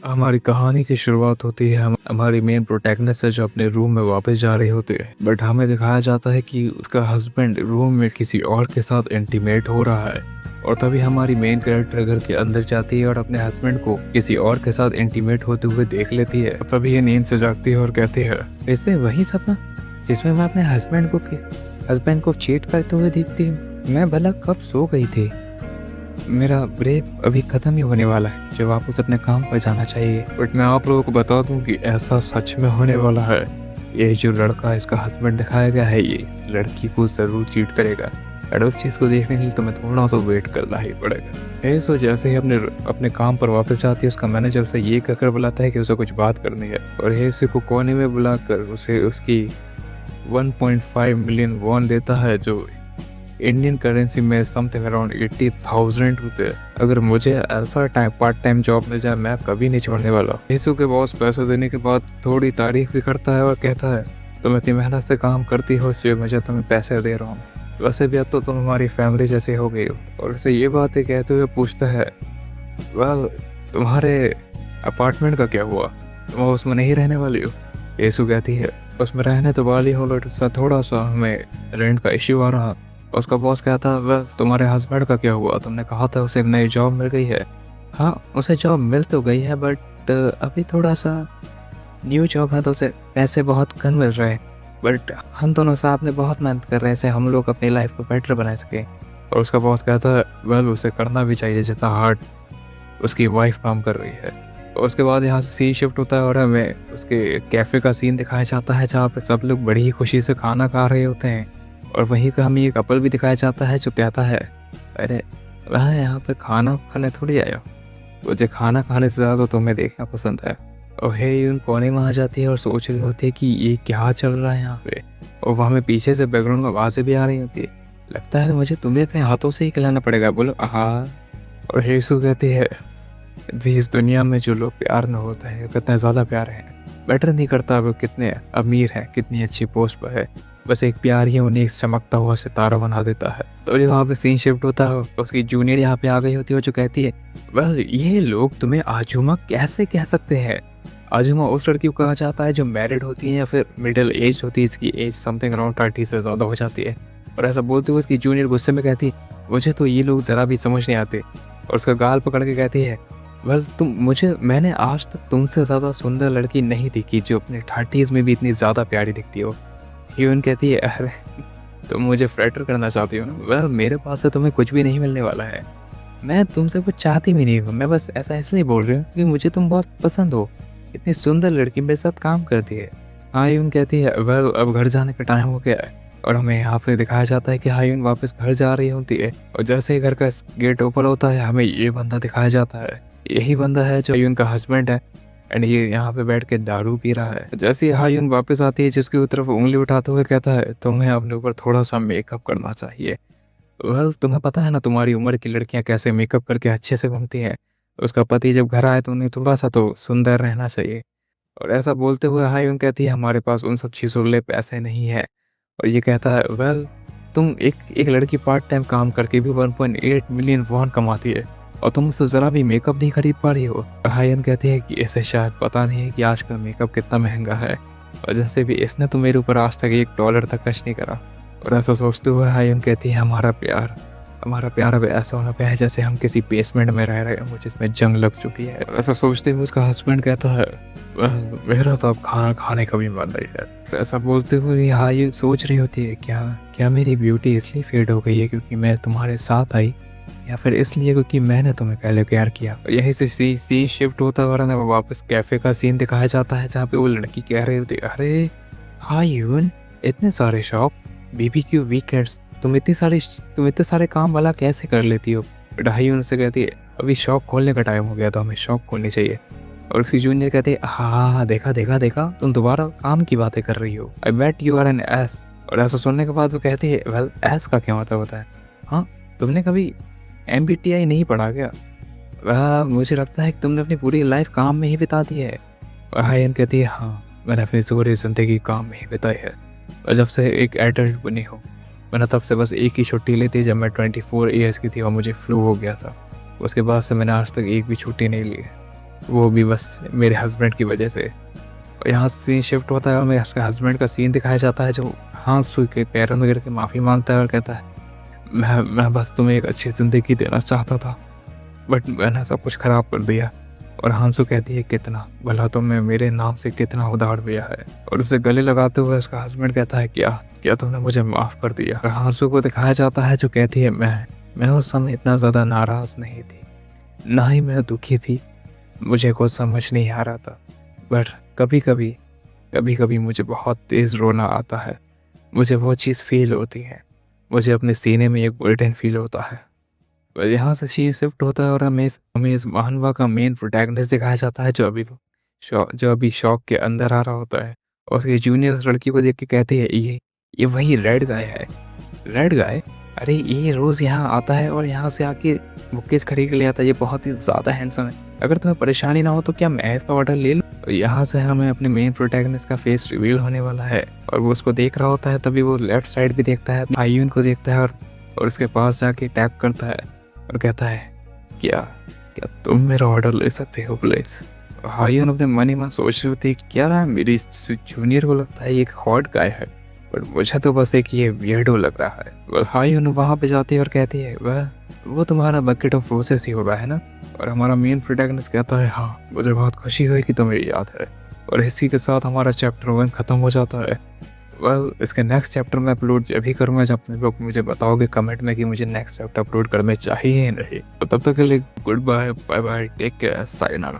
हमारी कहानी की शुरुआत होती है हमारी मेन प्रोटैगनिस्ट है जो अपने रूम में वापस जा रही होती है। बट हमें दिखाया जाता है कि उसका हस्बैंड रूम में किसी और के साथ इंटीमेट हो रहा है। और तभी हमारी मेन कैरेक्टर घर के अंदर जाती है और अपने हस्बैंड को किसी और के साथ इंटीमेट होते हुए देख लेती है। तभी ये नींद से जागती है और कहती है, इसमें वही सपना जिसमें मैं अपने हस्बैंड को चीट करते हुए देखती हूँ। मैं भला कब सो गई थी। मेरा ब्रेक अभी खत्म ही होने वाला है, जब वापस अपने काम पर जाना चाहिए। बट मैं आप लोगों को बता दूं कि ऐसा सच में होने वाला है। ये जो लड़का इसका हस्बैंड दिखाया गया है, ये इस लड़की को जरूर चीट करेगा। और उस चीज़ को देखने के लिए तुम्हें थोड़ा सा वेट करना ही पड़ेगा। ऐसो जैसे ही अपने काम पर वापस जाती है, उसका मैनेजर उसे ये कहकर बुलाता है कि उसे कुछ बात करनी है। और हेसो को कोने में बुलाकर उसे उसकी 1.5 मिलियन वॉन देता है, जो इंडियन करेंसी में समथिंग अराउंड 80,000 होते हैं। अगर मुझे ऐसा पार्ट टाइम जॉब मिल जाए, मैं कभी नहीं छोड़ने वाला। यीशु के बॉस पैसे देने के बाद थोड़ी तारीफ भी करता है और कहता है, तुम इतनी मेहनत से काम करती हो, इसलिए मुझे तुम्हें पैसे दे रहा हूँ। वैसे भी अब तो तुम हमारी फैमिली जैसे हो गई हो। और उसे ये बातें कहते हुए पूछता है, वेल तुम्हारे अपार्टमेंट का क्या हुआ, तुम उसमें नहीं रहने वाली हो। यीशु कहती है, उसमें रहने तो वाली हो, बट उसका थोड़ा सा हमें रेंट का इश्यू आ रहा। उसका बॉस कहता है, वह तुम्हारे हस्बैंड का क्या हुआ, तुमने कहा था उसे एक नई जॉब मिल गई है। हाँ, उसे जॉब मिल तो गई है, बट अभी थोड़ा सा न्यू जॉब है तो उसे पैसे बहुत कम मिल रहे हैं। बट हम दोनों साथ में बहुत मेहनत कर रहे हैं, हम लोग अपनी लाइफ को बेटर बना सकें। और उसका बॉस कहता है, वेल उसे करना भी चाहिए जितना हार्ड उसकी वाइफ काम कर रही है। और उसके बाद यहाँ से सीन शिफ्ट होता है और हमें उसके कैफ़े का सीन दिखाया जाता है, जहाँ पे सब लोग बड़ी ही खुशी से खाना खा रहे होते हैं। और वहीं का हमें एक कपल भी दिखाया जाता है जो कहता है, अरे वह यहाँ पे खाना खाने थोड़ी आया, मुझे खाना खाने से ज़्यादा तुम्हें देखना पसंद है। और हेयून कोने में आ जाती है और सोच रही होती है कि ये क्या चल रहा है यहाँ पे। और वहाँ में पीछे से बैकग्राउंड में आवाज़ें भी आ रही होती है। लगता है मुझे तुम्हें अपने हाथों से ही खिलाना पड़ेगा, बोलो हाँ। और हेसू कहती है, इस दुनिया में जो लोग प्यार न होता है, कितना ज़्यादा प्यार है, मैटर नहीं करता वो कितने अमीर है, कितनी अच्छी पोस्ट पर है, बस एक प्यार ही उन्हें एक चमकता हुआ सितारा बना देता है। तो जब वहाँ पे सीन शिफ्ट होता है, उसकी जूनियर यहाँ पे आ गई होती है जो कहती है, वेल ये लोग तुम्हें आजुमा कैसे कह सकते हैं। आजुमा उस लड़की को कहा जाता है जो मैरिड होती है या फिर मिडिल एज होती है, इसकी एज समथिंग अराउंड 30 से ज़्यादा हो जाती है। और ऐसा बोलते हुए उसकी जूनियर गुस्से में कहती है, मुझे तो ये लोग ज़रा भी समझ नहीं आते। और उसका गाल पकड़ के कहती है, वेल मैंने आज तक तुमसे ज़्यादा सुंदर लड़की नहीं देखी जो अपने 30s में भी इतनी ज़्यादा प्यारी दिखती हो। ह्यून कहती है, अरे तुम मुझे फ्लैटर करना चाहती हो ना, वेल मेरे पास से तुम्हें कुछ भी नहीं मिलने वाला है। मैं तुमसे कुछ चाहती भी नहीं हूँ, मैं बस ऐसा इसलिए बोल रही हूँ कि मुझे तुम बहुत पसंद हो। इतनी सुंदर लड़की मेरे साथ काम करती है। हायून कहती है, वेल अब घर जाने का टाइम हो गया है। और हमें यहाँ पे दिखाया जाता है कि हायून वापस घर जा रही होती है। और जैसे ही घर का गेट ओपन होता है, हमें ये बंदा दिखाया जाता है। यही बंदा है जो हायून का हस्बैंड है, एंड ये यहाँ पे बैठ के दारू पी रहा है। जैसे ही हायून वापस आती है, जिसकी तरफ उंगली उठाते हुए कहता है, तुम्हें अपने ऊपर थोड़ा सा मेकअप करना चाहिए। वेल तुम्हें पता है ना तुम्हारी उम्र की लड़कियां कैसे मेकअप करके अच्छे से घूमती हैं। उसका पति जब घर आए तो उन्हें थोड़ा सा तो सुंदर रहना चाहिए। और ऐसा बोलते हुए हायून कहती है, हमारे पास उन सब चीज़ों के लिए पैसे नहीं है। और ये कहता है, वेल तुम एक लड़की पार्ट टाइम काम करके भी 1.8 मिलियन वॉन कमाती है और तुम उससे ज़रा भी मेकअप नहीं खरीद पा रही हो। हायन कहती है कि इसे शायद पता नहीं है कि आजकल मेकअप कितना महंगा है, और जैसे भी इसने तो मेरे ऊपर आज तक $1 तक खर्च नहीं करा। और ऐसा सोचते हुए हायन कहती है, हमारा प्यार अब ऐसा होना पे है जैसे हम किसी बेसमेंट में रह रहे हैं जिसमें जंग लग चुकी है। ऐसा सोचते हुए उसका हस्बैंड कहता है, मेरा तो अब खाना खाने का भी मन नहीं है। ऐसा बोलते हुए हायन सोच रही होती है, क्या मेरी ब्यूटी इसलिए फेड हो गई है क्योंकि मैं तुम्हारे साथ आई, या फिर इसलिए क्योंकि मैंने तुम्हें पहले प्यार किया। यहीं से सीन शिफ्ट होता और हमें वापस कैफे का सीन दिखाया जाता है, जहाँ पे वो लड़की कह रही होती है, अरे हायून इतने सारे शॉप, BBQ वीकेंड्स, तुम इतने सारे काम वाला कैसे कर लेती हो। बट हायून से कहती है, अभी शॉप खोलने का टाइम हो गया तो हमें शॉप खोलनी चाहिए। और उसकी जूनियर कहती है, हाँ देखा तुम दोबारा काम की बातें कर रही हो, I bet you are N S. और ऐसा सुनने के बाद वो कहती है, वेल एस का क्या मतलब होता है, हाँ तुमने कभी MBTI नहीं पढ़ा क्या। वह मुझे लगता है कि तुमने अपनी पूरी लाइफ काम में ही बिता दी है। और हायन कहती है, हाँ मैंने अपनी पूरी ज़िंदगी काम में ही बिताई है, और जब से एक एडल्ट बनी हूँ मैंने तब से बस एक ही छुट्टी ली थी जब मैं 24 ईयर्स की थी और मुझे फ्लू हो गया था। उसके बाद से मैंने आज तक एक भी छुट्टी नहीं ली है। वो भी बस मेरे हस्बैंड की वजह से। और यहाँ सीन शिफ्ट होता है और मेरे हस्बैंड का सीन दिखाया जाता है, जो हाथ छू के पैरों में गिर के माफ़ी मांगता है और कहता है, मैं बस तुम्हें एक अच्छी ज़िंदगी देना चाहता था, बट मैंने सब कुछ ख़राब कर दिया। और हांसू कहती है, कितना भला तुमने मेरे नाम से कितना उधार दिया है। और उसे गले लगाते हुए उसका हस्बैंड कहता है, क्या क्या तुमने मुझे माफ़ कर दिया। और हांसू को दिखाया जाता है, जो कहती है, मैं उस समय इतना ज़्यादा नाराज़ नहीं थी, ना ही मैं दुखी थी, मुझे कुछ समझ नहीं आ रहा था, बट कभी कभी मुझे बहुत तेज़ रोना आता है। मुझे वो चीज़ फील होती है, मुझे अपने सीने में एक बर्डन फील होता है। और यहाँ से शीन शिफ्ट होता है और हमें इस महानवा का मेन प्रोटैगनिस्ट दिखाया जाता है, जो अभी शॉक के अंदर आ रहा होता है। और उसकी जूनियर लड़की को देख के कहती है, ये वही रेड गाय है। रेड गाय, अरे ये रोज़ यहाँ आता है और यहाँ से आके बुकेज खरीद के ले आता है, ये बहुत ही ज़्यादा हैंडसम है। अगर तुम्हें परेशानी ना हो तो क्या मैं इसका ऑर्डर ले लूँ। और यहाँ से हमें अपने मेन प्रोटैगनिस्ट का फेस रिवील होने वाला है और वो उसको देख रहा होता है। तभी वो लेफ्ट साइड भी देखता है, आयुन को देखता है और उसके पास जाके टैप करता है और कहता है, क्या क्या तुम मेरा ऑर्डर ले सकते हो प्लीज। हायून अपने मन ही मन सोच रही थी, क्या रहा, मेरी जूनियर को लगता है एक हॉट गाय है, बट मुझे तो बस एक ये वियर्डो लग रहा है। हायून वहाँ पे जाती है और कहती है, वो तुम्हारा बकेट ऑफ रोसेस ही होगा, है ना। और हमारा मेन प्रोटैगनिस्ट कहता है, हाँ मुझे बहुत खुशी हुई कि तुम्हें याद है। और इसी के साथ हमारा चैप्टर 1 ख़त्म हो जाता है। इसके नेक्स्ट चैप्टर में अपलोड अभी करूँगा जब अपने लोग मुझे बताओगे कमेंट में कि मुझे नेक्स्ट चैप्टर अपलोड करने चाहिए या नहीं। तो तब तक के लिए good bye, bye bye, take care, sayonara.